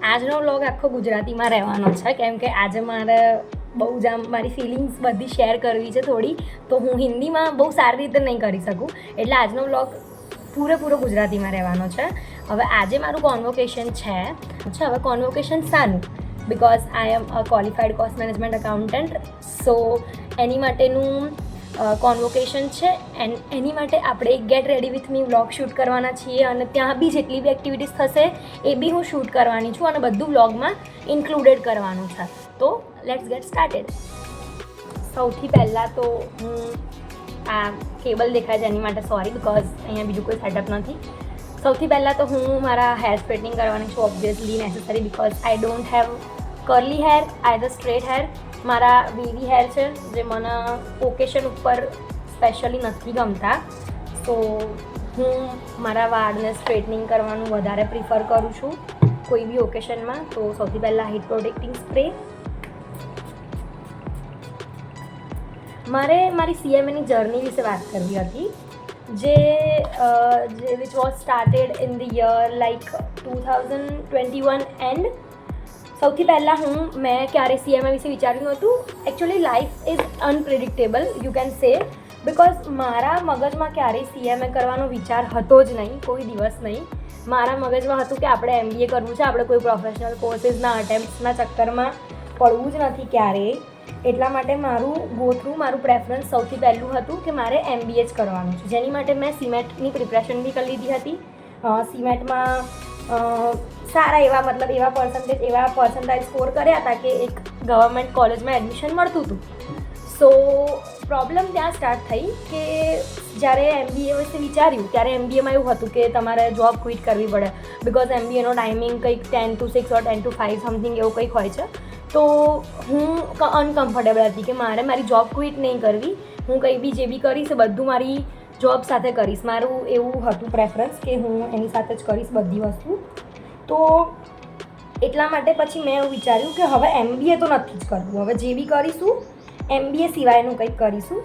આજનો વ્લોગ આખો ગુજરાતીમાં રહેવાનો છે કેમ કે આજે મારે બહુ જ આમ મારી ફિલિંગ્સ બધી શેર કરવી છે થોડી, તો હું હિન્દીમાં બહુ સારી રીતે નહીં કરી શકું, એટલે આજનો વ્લોગ પૂરેપૂરો ગુજરાતીમાં રહેવાનો છે. હવે આજે મારું કોન્વોકેશન છે. હવે કોન્વોકેશન શાનું? Because I am a qualified cost management accountant, so એની માટેનું કોન્વોકેશન છે એન્ડ એની માટે આપણે get ready with me vlog shoot કરવાના છીએ અને ત્યાં બી જેટલી બી એક્ટિવિટીઝ થશે એ બી હું શૂટ કરવાની છું અને બધું વ્લોગમાં ઇન્ક્લુડેડ કરવાનું છે. તો લેટ્સ ગેટ સ્ટાર્ટેડ. સૌથી પહેલાં તો હું આ કેબલ દેખાય છે એની માટે સોરી, બિકોઝ અહીંયા બીજું કોઈ સેટઅપ નથી. સૌથી પહેલાં તો હું મારા હેર સ્ટ્રેટનિંગ કરવાની છું, obviously necessary, because I don't have curly hair, either straight hair. મારા વેવી હેર છે જે મને ઓકેશન ઉપર સ્પેશિયલી નથી ગમતા, સો હું મારા વાળને સ્ટ્રેટનિંગ કરવાનું વધારે પ્રિફર કરું છું કોઈ બી ઓકેશનમાં. તો સૌથી પહેલાં હીટ પ્રોટેક્ટિંગ સ્પ્રે. મારે મારી CMAની જર્ની વિશે વાત કરવી હતી, જે which was started in the year like 2021 and. સૌથી પહેલાં મેં ક્યારે CMA વિશે વિચાર્યું હતું. Actually life is unpredictable, you can say, because મારા મગજમાં ક્યારેય CMA કરવાનો વિચાર હતો જ નહીં, કોઈ દિવસ નહીં. મારા મગજમાં હતું કે આપણે MBA કરવું છે, આપણે કોઈ પ્રોફેશનલ કોર્સીસના અટેમ્પ્ટ્સના ચક્કરમાં પડવું જ નથી ક્યારેય. એટલા માટે મારું ગોથ્રુ, મારું પ્રેફરન્સ સૌથી પહેલું હતું કે મારે MBA જ કરવાનું છે, જેની માટે મેં CMATની પ્રિપરેશન બી કરી લીધી હતી. CMATમાં સારા એવા પર્સન્ટાઇજ સ્કોર કર્યા હતા કે એક ગવર્મેન્ટ કોલેજમાં એડમિશન મળતું હતું. સો પ્રોબ્લેમ ત્યાં સ્ટાર્ટ થઈ કે જ્યારે MBA વિશે વિચાર્યું ત્યારે MBAમાં એવું હતું કે તમારે જોબ ક્વિટ કરવી પડે, બિકોઝ MBAનો ટાઈમિંગ કંઈક 10 to 6 ઓર 10 to 5 સમથિંગ એવું કંઈક હોય છે. તો હું અનકમ્ફર્ટેબલ હતી કે મારે મારી જોબ ક્વિટ નહીં કરવી, હું કંઈ બી જે બી કરીશ એ બધું મારી જોબ સાથે કરીશ. મારું એવું હતું પ્રેફરન્સ કે હું એની સાથે જ કરીશ બધી વસ્તુ. તો એટલા માટે પછી મેં એવું વિચાર્યું કે હવે MBA તો નથી જ કરવું, હવે જે બી કરીશું MBA સિવાયનું કંઈક કરીશું.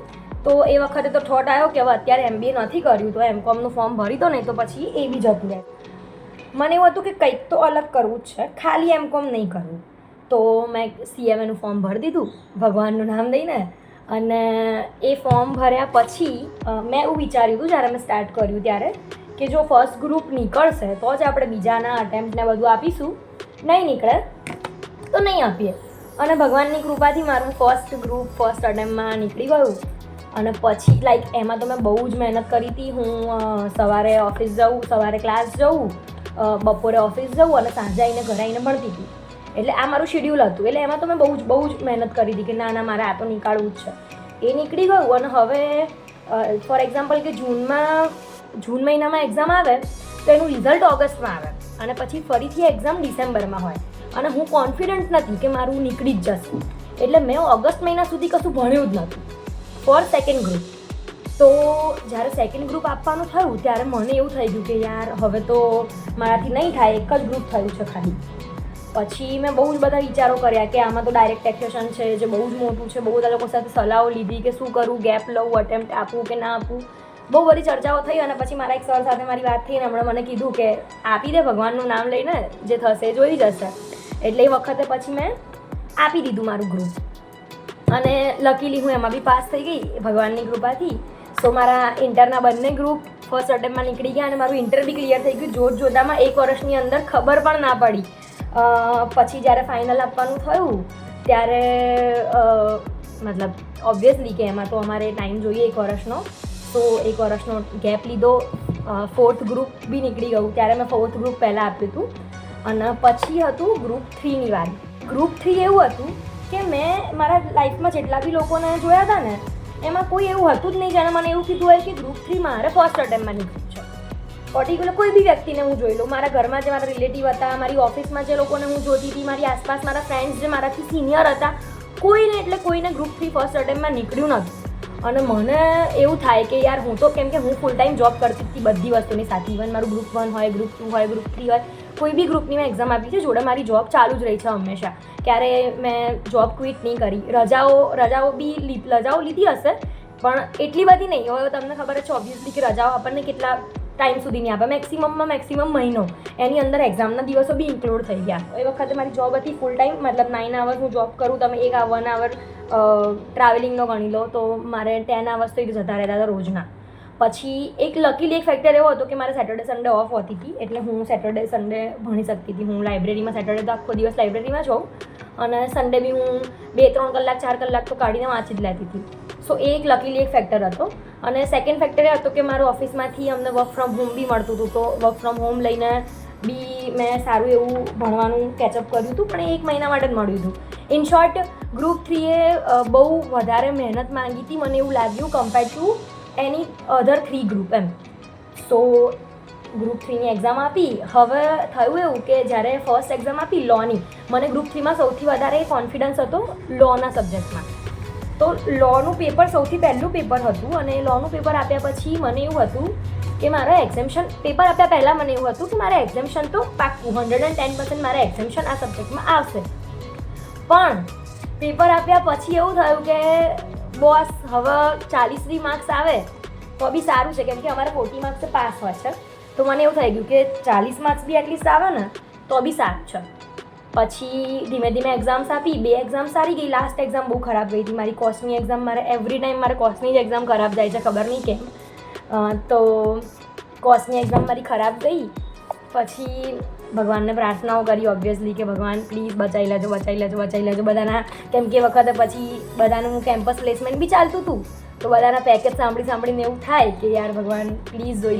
તો એ વખતે તો થોટ આવ્યો કે હવે અત્યારે MBA નથી કર્યું તો MCOMનું ફોર્મ ભરી દો, નહીં તો પછી એ બી જતું રહે. મને એવું હતું કે કંઈક તો અલગ કરવું જ છે, ખાલી MCOM નહીં કરવું. તો મેં CMAનું ફોર્મ ભરી દીધું ભગવાનનું નામ દઈને, અને એ ફોર્મ ભર્યા પછી મેં એવું વિચાર્યું હતું જ્યારે મેં સ્ટાર્ટ કર્યું ત્યારે કે જો ફર્સ્ટ ગ્રુપ નીકળશે તો જ આપણે બીજાના અટેમ્પ્ટને બધું આપીશું, નહીં નીકળે તો નહીં આપીએ. અને ભગવાનની કૃપાથી મારું ફર્સ્ટ ગ્રુપ ફર્સ્ટ અટેમ્પમાં નીકળી ગયું. અને પછી લાઈક એમાં તો મેં બહુ જ મહેનત કરી હતી. હું સવારે ઓફિસ જાઉં, સવારે ક્લાસ જાઉં, બપોરે ઓફિસ જાઉં અને સાંજે આવીને ઘરે આવીને ભણતી હતી. એટલે આ મારું શેડ્યુલ હતું. એટલે એમાં તો મેં બહુ જ મહેનત કરી હતી કે ના મારે આ તો નીકાળવું જ છે. એ નીકળી ગયું. અને હવે ફોર એક્ઝામ્પલ કે જૂન મહિનામાં એક્ઝામ આવે તો એનું રિઝલ્ટ ઓગસ્ટમાં આવે અને પછી ફરીથી એક્ઝામ ડિસેમ્બરમાં હોય. અને હું કોન્ફિડન્ટ નથી કે મારું નીકળી જ જશે, એટલે મેં ઓગસ્ટ મહિના સુધી કશું ભણ્યું જ નહોતું ફોર સેકન્ડ ગ્રુપ. તો જ્યારે સેકન્ડ ગ્રુપ આપવાનું થયું ત્યારે મને એવું થઈ ગયું કે યાર હવે તો મારાથી નહીં થાય, એક જ ગ્રુપ થયું છે ખાલી. પછી મેં બહુ જ બધા વિચારો કર્યા કે આમાં તો ડાયરેક્ટ ટેક્સેશન છે જે બહુ જ મોટું છે. બહુ બધા લોકો સાથે સલાહો લીધી કે શું કરું, ગેપ લઉં, અટેમ્પ્ટ આપું કે ના આપું. બહુ બધી ચર્ચાઓ થઈ અને પછી મારા એક સર સાથે મારી વાત થઈ અને એમણે મને કીધું કે આપી દે, ભગવાનનું નામ લઈને જે થશે જોઈ જશે. એટલે એ વખતે પછી મેં આપી દીધું મારું ગ્રુપ અને લકીલી હું એમાં બી પાસ થઈ ગઈ ભગવાનની કૃપાથી. સો મારા ઇન્ટરના બંને ગ્રુપ ફર્સ્ટ અટેમ્પમાં નીકળી ગયા અને મારું ઇન્ટર બી ક્લિયર થઈ ગયું જોરદારમાં 1 વર્ષની અંદર, ખબર પણ ના પડી. પછી જ્યારે ફાઇનલ આપવાનું થયું ત્યારે મતલબ ઓબ્વિયસલી કે એમાં તો અમારે ટાઈમ જોઈએ 1 વર્ષનો, તો 1 વર્ષનો ગેપ લીધો. 4th ગ્રુપ બી નીકળી ગયું ત્યારે મેં 4th ગ્રુપ પહેલાં આપ્યું હતું. અને પછી હતું ગ્રુપ 3ની વાત. ગ્રુપ 3 એવું હતું કે મેં મારા લાઈફમાં જેટલા બી લોકોને જોયા હતા ને એમાં કોઈ એવું હતું જ નહીં જેણે મને એવું કીધું હોય કે ગ્રુપ 3 મારે ફર્સ્ટ અટેમ્પમાં નીકળ્યું છે. પર્ટિક્યુલર કોઈ બી વ્યક્તિને હું જોઈ લઉં, મારા ઘરમાં જે મારા રિલેટિવ હતા, મારી ઓફિસમાં જે લોકોને હું જોતી હતી, મારી આસપાસ મારા ફ્રેન્ડ્સ જે મારાથી સિનિયર હતા, કોઈને ગ્રુપ 3 ફર્સ્ટ અટેમ્પમાં નીકળ્યું નહોતું. અને મને એવું થાય કે યાર હું તો, કેમ કે હું ફૂલ ટાઈમ જોબ કરતી હતી બધી વસ્તુની સાથે, ઇવન મારું ગ્રુપ 1 હોય, ગ્રુપ 2 હોય, ગ્રુપ 3 હોય, કોઈ બી ગ્રુપની મેં એક્ઝામ આપી છે, જોડે મારી જોબ ચાલુ જ રહી છે હંમેશા. ક્યારે મેં જોબ ક્વિટ નહીં કરી. રજાઓ લીધી હશે પણ એટલી બધી નહીં. હવે તમને ખબર છે ઓબ્વિયસલી કે રજાઓ આપણને કેટલા ટાઈમ સુધી નહીં આપે, મેક્સિમમ મહિનો, એની અંદર એક્ઝામના દિવસો બી ઇન્ક્લુડ થઈ ગયા. એ વખતે મારી જોબ હતી ફૂલ ટાઈમ, મતલબ 9 hours હું જોબ કરું, તમે 1 hour ટ્રાવેલિંગનો ગણી લો તો મારે 10 hours તો જતા રહેતા હતા રોજના. પછી એક લકીલી એક ફેક્ટર એવો હતો કે મારે સેટરડે સન્ડે ઓફ હોતી હતી, એટલે હું સેટરડે સન્ડે ભણી શકતી હતી. હું લાઇબ્રેરીમાં સેટરડે તો આખો દિવસ લાઇબ્રેરીમાં છું, અને સન્ડે બી હું 2-3 કલાક 4 કલાક તો કાઢીને વાંચી જ લેતી હતી. સો એ એક લકીલી એક ફેક્ટર હતો. અને સેકન્ડ ફેક્ટર એ હતો કે મારું ઓફિસમાંથી અમને વર્ક ફ્રોમ હોમ બી મળતું હતું, તો વર્ક ફ્રોમ હોમ લઈને બી મેં સારું એવું ભણવાનું કેચઅપ કર્યું હતું, પણ એ 1 મહિના માટે જ મળ્યું હતું. ઇન શોર્ટ, ગ્રુપ 3એ બહુ વધારે મહેનત માંગી હતી મને એવું લાગ્યું compare to any other 3 group એમ. સો ગ્રુપ 3ની એક્ઝામ આપી. હવે થયું એવું કે જ્યારે ફર્સ્ટ એક્ઝામ આપી લોની, મને ગ્રુપ 3માં સૌથી વધારે કોન્ફિડન્સ હતો લોના સબ્જેક્ટમાં. તો લોનું પેપર સૌથી પહેલું પેપર હતું, અને લોનું પેપર આપ્યા પછી મને એવું હતું કે મારા એક્ઝેમ્શન પેપર આપ્યા પહેલાં મને એવું હતું કે મારા એક્ઝેમ્શન તો પાક્કું 110% મારા એક્ઝેમ્શન આ સબ્જેક્ટમાં આવશે. પણ પેપર આપ્યા પછી એવું થયું કે બોસ હવે 40 માર્ક્સ આવે તો બી સારું છે, કેમ કે અમારે 40 માર્ક્સે પાસ હોય છે. તો મને એવું થઈ ગયું કે 40 માર્ક્સ બી એટલીસ્ટ આવે ને તો બી સારું છે. પછી ધીમે ધીમે એક્ઝામ્સ આપી. 2 એક્ઝામ સારી ગઈ. લાસ્ટ એક્ઝામ બહુ ખરાબ ગઈ હતી મારી, કોસ્ટની એક્ઝામ. મારે એવરી ટાઈમ મારે કોસ્ટની જ એક્ઝામ ખરાબ જાય છે, ખબર નહીં કેમ. તો કોસ્ટની એક્ઝામ મારી ખરાબ ગઈ. પછી ભગવાનને પ્રાર્થનાઓ કરી ઓબ્વિયસલી કે ભગવાન પ્લીઝ બચાવી લેજો બધાના, કેમ કે વખતે પછી બધાનું કેમ્પસ પ્લેસમેન્ટ બી ચાલતું હતું, તો બધાના પેકેજ સાંભળીને એવું થાય કે યાર ભગવાન પ્લીઝ જોઈ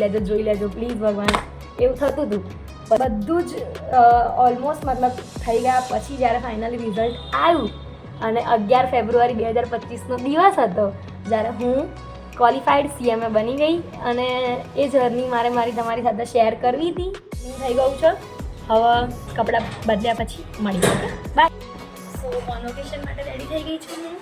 લેજો પ્લીઝ ભગવાન, એવું થતું હતું. બધું જ ઓલમોસ્ટ મતલબ થઈ ગયા પછી જ્યારે ફાઇનલી રિઝલ્ટ આવ્યું અને 11 ફેબ્રુઆરી 2025નો દિવસ હતો જ્યારે હું ક્વોલિફાઈડ CMA બની ગઈ. અને એ જર્ની મારી તમારી સાથે શેર કરવી હતી. થઈ ગયું છે. હવે કપડાં બદલ્યા પછી મળી શકે. બાય. સો કોન્વોકેશન માટે રેડી થઈ ગઈ છું હું.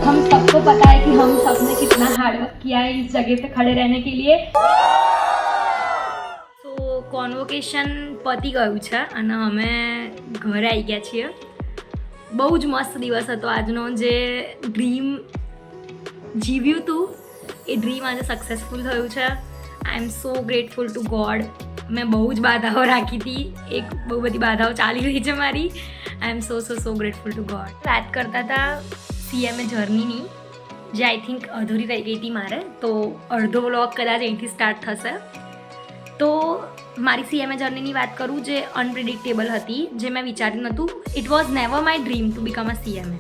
हम सबको पता है कि हम सबने कितना हार्डवर्क किया है इस जगह पे खड़े रहने के लिए. સો કોન્વોકેશન પતી ગયું છે અને અમે ઘરે આવી ગયા છીએ. બહુ જ મસ્ત દિવસ હતો આજનો. જે ડ્રીમ જીવ્યું હતું એ ડ્રીમ આજે સક્સેસફુલ થયું છે. આઈ એમ સો ગ્રેટફુલ ટુ ગોડ. મેં બહુ જ બાધાઓ રાખી હતી, બહુ બધી બાધાઓ ચાલી રહી છે મારી. આઈ એમ સો ગ્રેટફુલ ટુ ગોડ. વાત કરતા હતા CMA જર્નીની, જે આઈ થિંક અધૂરી રહી ગઈ હતી મારે. તો અડધો વ્લોગ કદાચ અહીંથી સ્ટાર્ટ થશે. તો મારી CMA જર્નીની વાત કરું જે અનપ્રિડિક્ટેબલ હતી, જે મેં વિચાર્યું નહોતું. It was never my dream to become a CMA.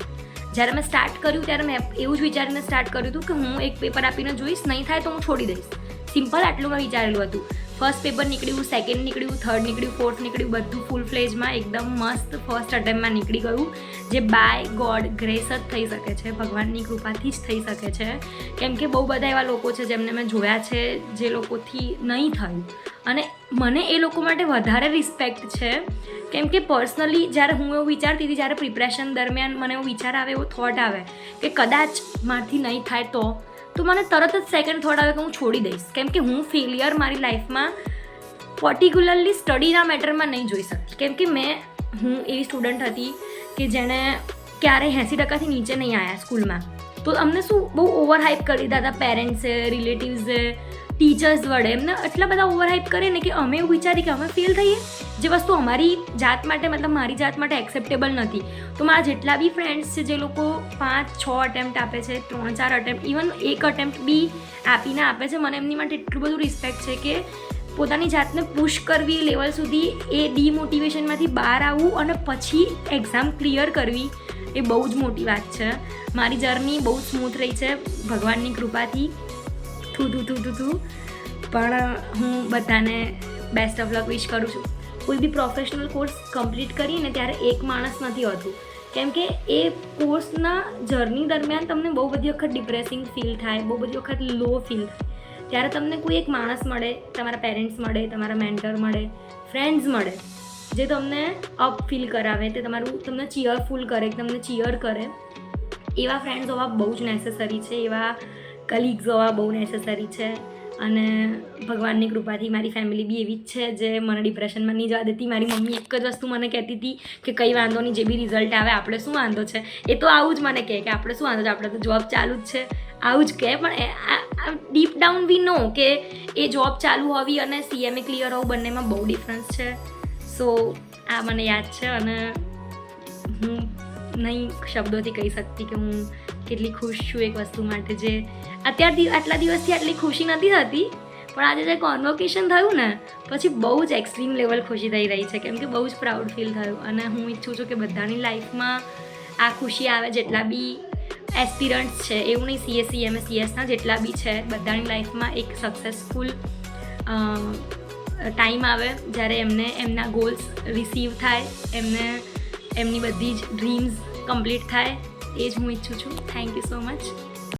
જ્યારે મેં સ્ટાર્ટ કર્યું ત્યારે મેં એવું જ વિચારીને સ્ટાર્ટ કર્યું હતું કે હું એક પેપર આપીને જોઈશ, નહીં થાય તો હું છોડી દઈશ. સિમ્પલ આટલું મેં વિચારેલું હતું. ફર્સ્ટ પેપર નીકળ્યું, સેકન્ડ નીકળ્યું, થર્ડ નીકળ્યું, ફોર્થ નીકળ્યું, બધું ફૂલ ફ્લેજમાં એકદમ મસ્ત ફર્સ્ટ અટેમ્પમાં નીકળી ગયું. જે બાય ગોડ ગ્રેસ જ થઈ શકે છે, ભગવાનની કૃપાથી જ થઈ શકે છે. કેમ કે બહુ બધા એવા લોકો છે જેમને મેં જોયા છે જે લોકોથી નહીં થયું, અને મને એ લોકો માટે વધારે રિસ્પેક્ટ છે. કેમ કે પર્સનલી જ્યારે હું એવું વિચારતી હતી, જ્યારે પ્રિપરેશન દરમિયાન મને એવો વિચાર આવે, એવો થોટ આવે કે કદાચ મારાથી નહીં થાય તો મને તરત જ સેકન્ડ થોટ આવે કે હું છોડી દઈશ. કેમ કે હું ફેલિયર મારી લાઈફમાં પર્ટિક્યુલરલી સ્ટડીના મેટરમાં નહીં જોઈ શકતી. કેમ કે હું એવી સ્ટુડન્ટ હતી કે જેણે ક્યારેય 80% નીચે નહીં આવ્યા સ્કૂલમાં. તો અમને શું બહુ ઓવર હાઇપ કરી દીધા હતા પેરેન્ટ્સે, રિલેટિવ્સે, ટીચર્સ વડે. એમને એટલા બધા ઓવર હાઇપ કરે ને કે અમે એવું વિચારીએ કે અમે ફેલ થઈએ, જે વસ્તુ અમારી જાત માટે, મતલબ મારી જાત માટે એક્સેપ્ટેબલ નથી. તો મારા જેટલા બી ફ્રેન્ડ્સ છે જે લોકો 5-6 અટેમ્પ્ટ આપે છે, 3-4 અટેમ્પ્ટ, ઇવન 1 અટેમ્પ્ટ બી આપીને આપે છે, મને એમની માટે એટલું બધું રિસ્પેક્ટ છે કે પોતાની જાતને પુશ કરવી લેવલ સુધી, એ ડિમોટિવેશનમાંથી બહાર આવવું અને પછી એક્ઝામ ક્લિયર કરવી, એ બહુ જ મોટી વાત છે. મારી જર્ની બહુ સ્મૂથ રહી છે ભગવાનની કૃપાથી. પણ હું બધાને બેસ્ટ ઓફ લક વિશ કરું છું. કોઈ બી પ્રોફેશનલ કોર્સ કમ્પ્લીટ કરીને ત્યારે એક માણસ નથી હોતું. કેમ કે એ કોર્સના જર્ની દરમિયાન તમને બહુ બધી વખત ડિપ્રેસિંગ ફીલ થાય, બહુ બધી વખત લો ફીલ થાય. ત્યારે તમને કોઈ એક માણસ મળે, તમારા પેરેન્ટ્સ મળે, તમારા મેન્ટર મળે, ફ્રેન્ડ્સ મળે, જે તમને અપ ફીલ કરાવે, તે તમને ચીયરફુલ કરે, તમને ચીયર કરે, એવા ફ્રેન્ડ્સ હોવા બહુ જ નેસેસરી છે, એવા કલીગ્સ હોવા બહુ નેસેસરી છે. અને ભગવાનની કૃપાથી મારી ફેમિલી બી એવી જ છે જે મને ડિપ્રેશનમાં નહીં જવા દેતી. મારી મમ્મી એક જ વસ્તુ મને કહેતી હતી કે કંઈ વાંધો નહીં, જે બી રિઝલ્ટ આવે આપણે શું વાંધો છે. એ તો આવું જ મને કહે કે આપણે શું વાંધો છે, આપણે તો જોબ ચાલુ જ છે, આવું જ કહે. પણ ડીપ ડાઉન વી નો કે એ જોબ ચાલુ હોવી અને CMA ક્લિયર હોવું બંનેમાં બહુ ડિફરન્સ છે. સો આ મને યાદ છે અને હું નહીં શબ્દોથી કહી શકતી કે હું કેટલી ખુશ છું એક વસ્તુ માટે, જે આટલા દિવસથી આટલી ખુશી નથી થતી, પણ આજે જે કોન્વોકેશન થયું ને પછી બહુ જ એક્સ્ટ્રીમ લેવલ ખુશી થઈ રહી છે, કેમ કે બહુ જ પ્રાઉડ ફીલ થયું. અને હું ઈચ્છું છું કે બધાની લાઈફમાં આ ખુશી આવે, જેટલા બી એસ્પિરન્ટ્સ છે, એવું નહીં CA CMA CSના જેટલા બી છે, બધાની લાઈફમાં એક સક્સેસફુલ ટાઈમ આવે જ્યારે એમને એમના ગોલ્સ રિસીવ થાય, એમની બધી જ ડ્રીમ્સ કમ્પ્લીટ થાય. એ જ હું ઈચ્છું છું. Thank you so much.